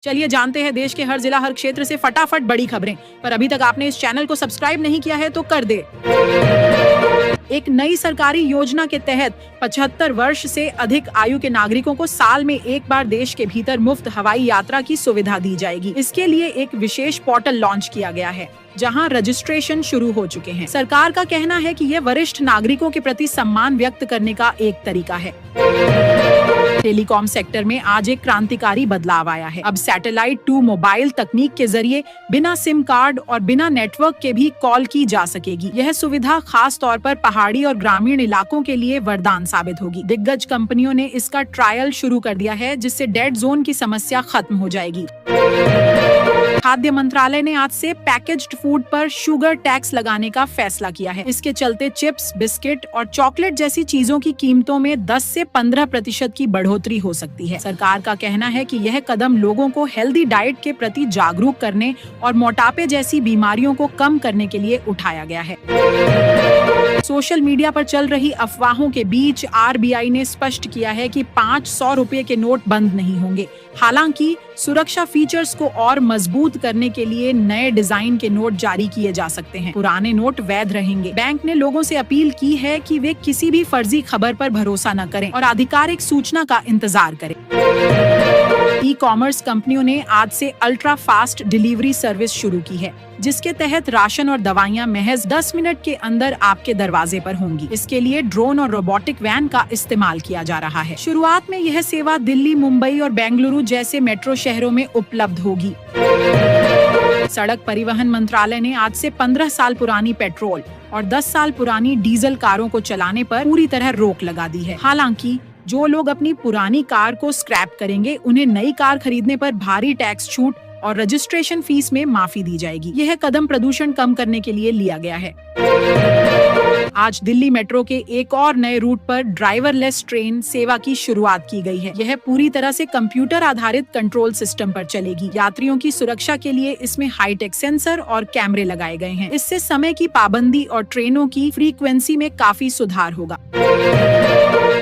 चलिए जानते हैं देश के हर जिला हर क्षेत्र से फटाफट बड़ी खबरें। पर अभी तक आपने इस चैनल को सब्सक्राइब नहीं किया है तो कर दे। एक नई सरकारी योजना के तहत 75 वर्ष से अधिक आयु के नागरिकों को साल में एक बार देश के भीतर मुफ्त हवाई यात्रा की सुविधा दी जाएगी। इसके लिए एक विशेष पोर्टल लॉन्च किया गया है जहां रजिस्ट्रेशन शुरू हो चुके हैं। सरकार का कहना है कि यह वरिष्ठ नागरिकों के प्रति सम्मान व्यक्त करने का एक तरीका है। टेलीकॉम सेक्टर में आज एक क्रांतिकारी बदलाव आया है। अब सैटेलाइट टू मोबाइल तकनीक के जरिए बिना सिम कार्ड और बिना नेटवर्क के भी कॉल की जा सकेगी। यह सुविधा खास तौर पर पहाड़ी और ग्रामीण इलाकों के लिए वरदान साबित होगी। दिग्गज कंपनियों ने इसका ट्रायल शुरू कर दिया है, जिससे डेड जोन की समस्या खत्म हो जाएगी। खाद्य मंत्रालय ने आज से पैकेज्ड फूड पर शुगर टैक्स लगाने का फैसला किया है। इसके चलते चिप्स, बिस्किट और चॉकलेट जैसी चीजों की कीमतों में 10 से 15% की बढ़ोतरी हो सकती है। सरकार का कहना है कि यह कदम लोगों को हेल्दी डाइट के प्रति जागरूक करने और मोटापे जैसी बीमारियों को कम करने के लिए उठाया गया है। सोशल मीडिया पर चल रही अफवाहों के बीच आरबीआई ने स्पष्ट किया है कि 500 रुपए के नोट बंद नहीं होंगे। हालांकि सुरक्षा फीचर्स को और मजबूत करने के लिए नए डिजाइन के नोट जारी किए जा सकते हैं। पुराने नोट वैध रहेंगे। बैंक ने लोगों से अपील की है कि वे किसी भी फर्जी खबर पर भरोसा न करें और आधिकारिक सूचना का इंतजार करें। ई कॉमर्स कंपनियों ने आज से अल्ट्रा फास्ट डिलीवरी सर्विस शुरू की है, जिसके तहत राशन और दवाइयां महज 10 मिनट के अंदर आपके दरवाजे पर होंगी। इसके लिए ड्रोन और रोबोटिक वैन का इस्तेमाल किया जा रहा है। शुरुआत में यह सेवा दिल्ली, मुंबई और बेंगलुरु जैसे मेट्रो शहरों में उपलब्ध होगी। सड़क परिवहन मंत्रालय ने आज से 15 साल पुरानी पेट्रोल और 10 साल पुरानी डीजल कारों को चलाने पर पूरी तरह रोक लगा दी है। हालांकि जो लोग अपनी पुरानी कार को स्क्रैप करेंगे, उन्हें नई कार खरीदने पर भारी टैक्स छूट और रजिस्ट्रेशन फीस में माफी दी जाएगी। यह कदम प्रदूषण कम करने के लिए लिया गया है। आज दिल्ली मेट्रो के एक और नए रूट पर ड्राइवरलेस ट्रेन सेवा की शुरुआत की गई है। यह पूरी तरह से कंप्यूटर आधारित कंट्रोल सिस्टम पर चलेगी। यात्रियों की सुरक्षा के लिए इसमें हाईटेक सेंसर और कैमरे लगाए गए हैं। इससे समय की पाबंदी और ट्रेनों की फ्रीक्वेंसी में काफी सुधार होगा।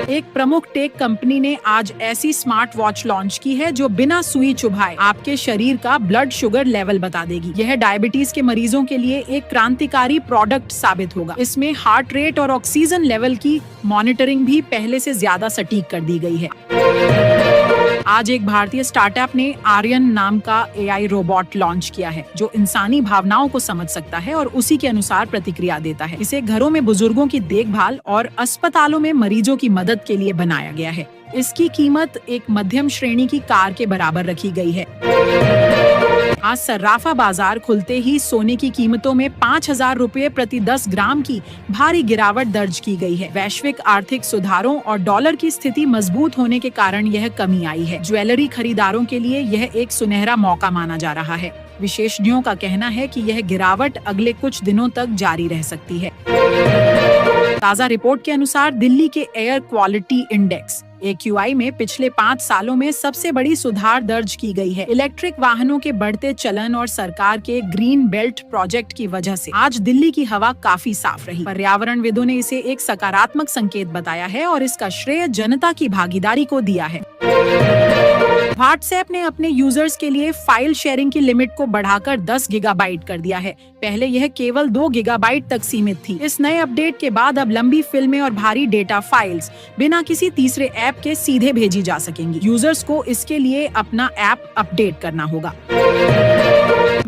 एक प्रमुख टेक कंपनी ने आज ऐसी स्मार्ट वॉच लॉन्च की है जो बिना सुई चुभाए आपके शरीर का ब्लड शुगर लेवल बता देगी। यह डायबिटीज के मरीजों के लिए एक क्रांतिकारी प्रोडक्ट साबित होगा। इसमें हार्ट रेट और ऑक्सीजन लेवल की मॉनिटरिंग भी पहले से ज्यादा सटीक कर दी गई है। आज एक भारतीय स्टार्टअप ने आर्यन नाम का एआई रोबोट लॉन्च किया है, जो इंसानी भावनाओं को समझ सकता है और उसी के अनुसार प्रतिक्रिया देता है। इसे घरों में बुजुर्गों की देखभाल और अस्पतालों में मरीजों की मदद के लिए बनाया गया है। इसकी कीमत एक मध्यम श्रेणी की कार के बराबर रखी गई है। आज सर्राफा बाजार खुलते ही सोने की कीमतों में 5,000 रुपए प्रति 10 ग्राम की भारी गिरावट दर्ज की गई है। वैश्विक आर्थिक सुधारों और डॉलर की स्थिति मजबूत होने के कारण यह कमी आई है। ज्वेलरी खरीदारों के लिए यह एक सुनहरा मौका माना जा रहा है। विशेषज्ञों का कहना है कि यह गिरावट अगले कुछ दिनों तक जारी रह सकती है। ताजा रिपोर्ट के अनुसार दिल्ली के एयर क्वालिटी इंडेक्स AQI में पिछले 5 सालों में सबसे बड़ी सुधार दर्ज की गई है। इलेक्ट्रिक वाहनों के बढ़ते चलन और सरकार के ग्रीन बेल्ट प्रोजेक्ट की वजह से आज दिल्ली की हवा काफी साफ रही। पर्यावरणविदों ने इसे एक सकारात्मक संकेत बताया है और इसका श्रेय जनता की भागीदारी को दिया है। व्हाट्सएप ने अपने यूजर्स के लिए फाइल शेयरिंग की लिमिट को बढ़ाकर 10 गीगाबाइट कर दिया है। पहले यह केवल 2 गीगाबाइट तक सीमित थी। इस नए अपडेट के बाद अब लंबी फिल्में और भारी डेटा फाइल्स बिना किसी तीसरे ऐप के सीधे भेजी जा सकेंगी। यूजर्स को इसके लिए अपना ऐप अपडेट करना होगा।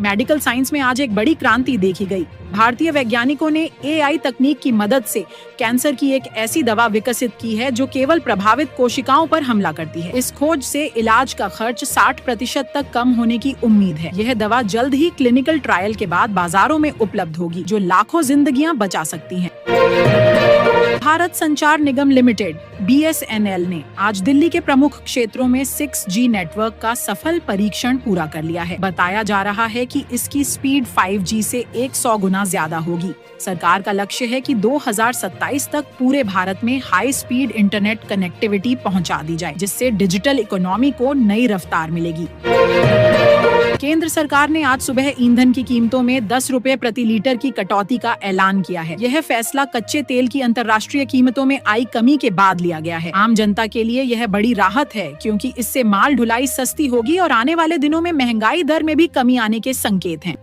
मेडिकल साइंस में आज एक बड़ी क्रांति देखी गई। भारतीय वैज्ञानिकों ने एआई तकनीक की मदद से कैंसर की एक ऐसी दवा विकसित की है जो केवल प्रभावित कोशिकाओं पर हमला करती है। इस खोज से इलाज का खर्च 60% तक कम होने की उम्मीद है। यह दवा जल्द ही क्लिनिकल ट्रायल के बाद बाजारों में उपलब्ध होगी, जो लाखों जिंदगियां बचा सकती हैं। भारत संचार निगम लिमिटेड BSNL ने आज दिल्ली के प्रमुख क्षेत्रों में 6G नेटवर्क का सफल परीक्षण पूरा कर लिया है। बताया जा रहा है कि इसकी स्पीड 5G से 100 गुना ज्यादा होगी। सरकार का लक्ष्य है कि 2027 तक पूरे भारत में हाई स्पीड इंटरनेट कनेक्टिविटी पहुंचा दी जाए, जिससे डिजिटल इकोनॉमी को नई रफ्तार मिलेगी। केंद्र सरकार ने आज सुबह ईंधन की कीमतों में 10 रुपए प्रति लीटर की कटौती का ऐलान किया है। यह फैसला कच्चे तेल की अंतर्राष्ट्रीय कीमतों में आई कमी के बाद लिया गया है। आम जनता के लिए यह बड़ी राहत है, क्योंकि इससे माल ढुलाई सस्ती होगी और आने वाले दिनों में महंगाई दर में भी कमी आने के संकेत हैं।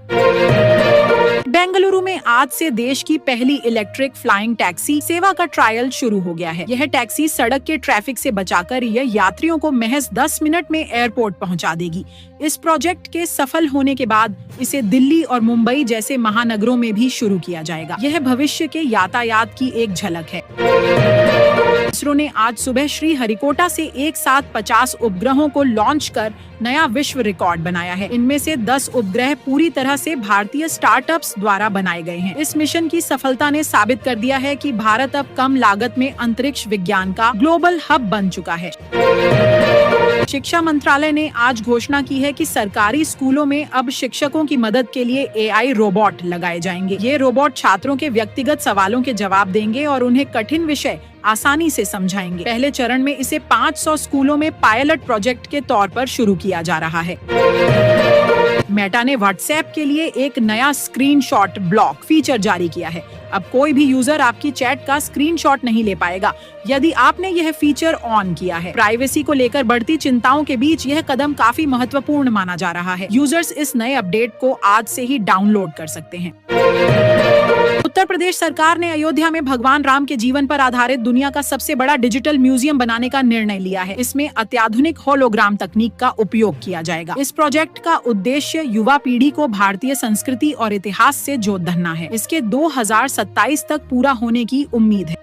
बेंगलुरु में आज से देश की पहली इलेक्ट्रिक फ्लाइंग टैक्सी सेवा का ट्रायल शुरू हो गया है। यह टैक्सी सड़क के ट्रैफिक से बचाकर यह यात्रियों को महज 10 मिनट में एयरपोर्ट पहुंचा देगी। इस प्रोजेक्ट के सफल होने के बाद इसे दिल्ली और मुंबई जैसे महानगरों में भी शुरू किया जाएगा। यह भविष्य के यातायात की एक झलक है। इसरो ने आज सुबह श्रीहरिकोटा से एक साथ 50 उपग्रहों को लॉन्च कर नया विश्व रिकॉर्ड बनाया है। इनमें से 10 उपग्रह पूरी तरह से भारतीय स्टार्टअप्स द्वारा बनाए गए हैं। इस मिशन की सफलता ने साबित कर दिया है कि भारत अब कम लागत में अंतरिक्ष विज्ञान का ग्लोबल हब बन चुका है। शिक्षा मंत्रालय ने आज घोषणा की है कि सरकारी स्कूलों में अब शिक्षकों की मदद के लिए AI रोबोट लगाए जाएंगे। ये रोबोट छात्रों के व्यक्तिगत सवालों के जवाब देंगे और उन्हें कठिन विषय आसानी से समझाएंगे। पहले चरण में इसे 500 स्कूलों में पायलट प्रोजेक्ट के तौर पर शुरू किया जा रहा है। मेटा ने व्हाट्सएप के लिए एक नया स्क्रीनशॉट ब्लॉक फीचर जारी किया है। अब कोई भी यूजर आपकी चैट का स्क्रीनशॉट नहीं ले पाएगा यदि आपने यह फीचर ऑन किया है। प्राइवेसी को लेकर बढ़ती चिंताओं के बीच यह कदम काफी महत्वपूर्ण माना जा रहा है। यूजर्स इस नए अपडेट को आज से ही डाउनलोड कर सकते हैं। उत्तर प्रदेश सरकार ने अयोध्या में भगवान राम के जीवन पर आधारित दुनिया का सबसे बड़ा डिजिटल म्यूजियम बनाने का निर्णय लिया है। इसमें अत्याधुनिक होलोग्राम तकनीक का उपयोग किया जाएगा। इस प्रोजेक्ट का उद्देश्य युवा पीढ़ी को भारतीय संस्कृति और इतिहास से जोड़ धरना है। इसके 2027 तक पूरा होने की उम्मीद है।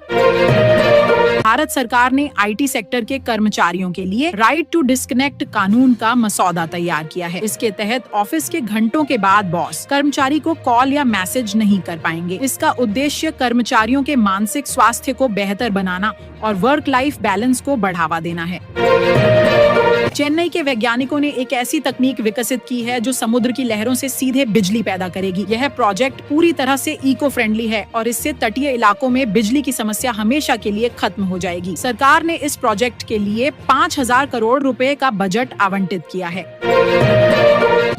भारत सरकार ने IT सेक्टर के कर्मचारियों के लिए राइट टू डिस्कनेक्ट कानून का मसौदा तैयार किया है। इसके तहत ऑफिस के घंटों के बाद बॉस कर्मचारी को कॉल या मैसेज नहीं कर पाएंगे। इसका उद्देश्य कर्मचारियों के मानसिक स्वास्थ्य को बेहतर बनाना और वर्क लाइफ बैलेंस को बढ़ावा देना है। चेन्नई के वैज्ञानिकों ने एक ऐसी तकनीक विकसित की है जो समुद्र की लहरों से सीधे बिजली पैदा करेगी। यह प्रोजेक्ट पूरी तरह से इको फ्रेंडली है और इससे तटीय इलाकों में बिजली की समस्या हमेशा के लिए खत्म हो जाएगी। सरकार ने इस प्रोजेक्ट के लिए 5,000 करोड़ रुपए का बजट आवंटित किया है।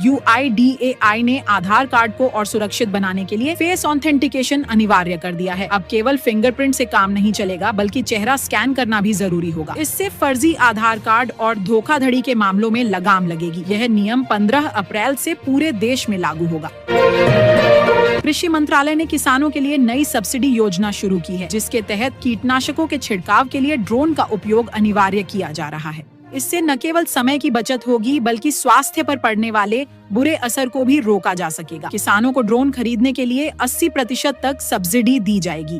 UIDAI ने आधार कार्ड को और सुरक्षित बनाने के लिए फेस ऑथेंटिकेशन अनिवार्य कर दिया है। अब केवल फिंगरप्रिंट से काम नहीं चलेगा, बल्कि चेहरा स्कैन करना भी जरूरी होगा। इससे फर्जी आधार कार्ड और धोखाधड़ी के मामलों में लगाम लगेगी। यह नियम 15 अप्रैल से पूरे देश में लागू होगा। कृषि मंत्रालय ने किसानों के लिए नई सब्सिडी योजना शुरू की है, जिसके तहत कीटनाशकों के छिड़काव के लिए ड्रोन का उपयोग अनिवार्य किया जा रहा है। इससे न केवल समय की बचत होगी, बल्कि स्वास्थ्य पर पड़ने वाले बुरे असर को भी रोका जा सकेगा। किसानों को ड्रोन खरीदने के लिए 80% तक सब्सिडी दी जाएगी।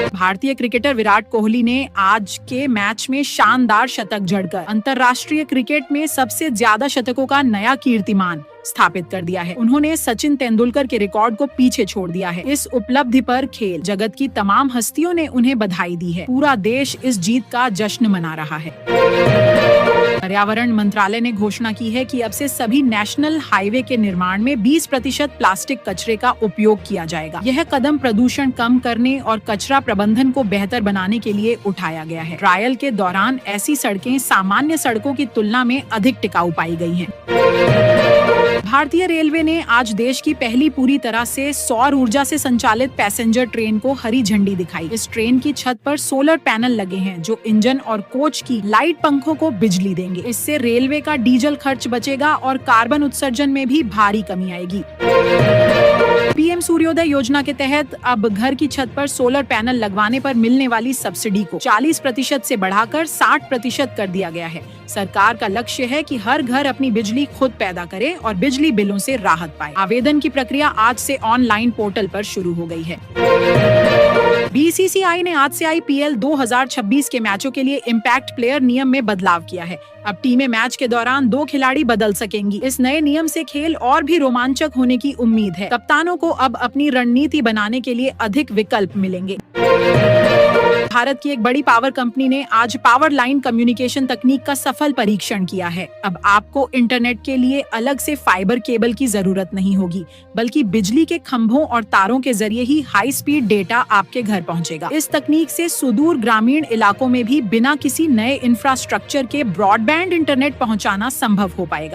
भारतीय क्रिकेटर विराट कोहली ने आज के मैच में शानदार शतक जड़कर अंतर्राष्ट्रीय क्रिकेट में सबसे ज्यादा शतकों का नया कीर्तिमान स्थापित कर दिया है। उन्होंने सचिन तेंदुलकर के रिकॉर्ड को पीछे छोड़ दिया है। इस उपलब्धि पर खेल जगत की तमाम हस्तियों ने उन्हें बधाई दी है। पूरा देश इस जीत का जश्न मना रहा है। पर्यावरण मंत्रालय ने घोषणा की है कि अब से सभी नेशनल हाईवे के निर्माण में 20% प्लास्टिक कचरे का उपयोग किया जाएगा। यह कदम प्रदूषण कम करने और कचरा प्रबंधन को बेहतर बनाने के लिए उठाया गया है। ट्रायल के दौरान ऐसी सड़कें सामान्य सड़कों की तुलना में अधिक टिकाऊ पाई गई हैं। भारतीय रेलवे ने आज देश की पहली पूरी तरह से सौर ऊर्जा से संचालित पैसेंजर ट्रेन को हरी झंडी दिखाई। इस ट्रेन की छत पर सोलर पैनल लगे हैं, जो इंजन और कोच की लाइट पंखों को बिजली देंगे। इससे रेलवे का डीजल खर्च बचेगा और कार्बन उत्सर्जन में भी भारी कमी आएगी। PM सूर्योदय योजना के तहत अब घर की छत पर सोलर पैनल लगवाने पर मिलने वाली सब्सिडी को 40% से बढ़ाकर 60% कर दिया गया है। सरकार का लक्ष्य है कि हर घर अपनी बिजली खुद पैदा करे और बिजली बिलों से राहत पाए। आवेदन की प्रक्रिया आज से ऑनलाइन पोर्टल पर शुरू हो गई है। BCCI ने आज से IPL 2026 के मैचों के लिए इम्पैक्ट प्लेयर नियम में बदलाव किया है। अब टीमें मैच के दौरान 2 खिलाड़ी बदल सकेंगी। इस नए नियम से खेल और भी रोमांचक होने की उम्मीद है। कप्तानों को अब अपनी रणनीति बनाने के लिए अधिक विकल्प मिलेंगे। भारत की एक बड़ी पावर कंपनी ने आज पावर लाइन कम्युनिकेशन तकनीक का सफल परीक्षण किया है। अब आपको इंटरनेट के लिए अलग से फाइबर केबल की जरूरत नहीं होगी, बल्कि बिजली के खंभों और तारों के जरिए ही हाई स्पीड डेटा आपके घर पहुंचेगा। इस तकनीक से सुदूर ग्रामीण इलाकों में भी बिना किसी नए इंफ्रास्ट्रक्चर के ब्रॉडबैंड इंटरनेट पहुंचाना संभव हो पाएगा।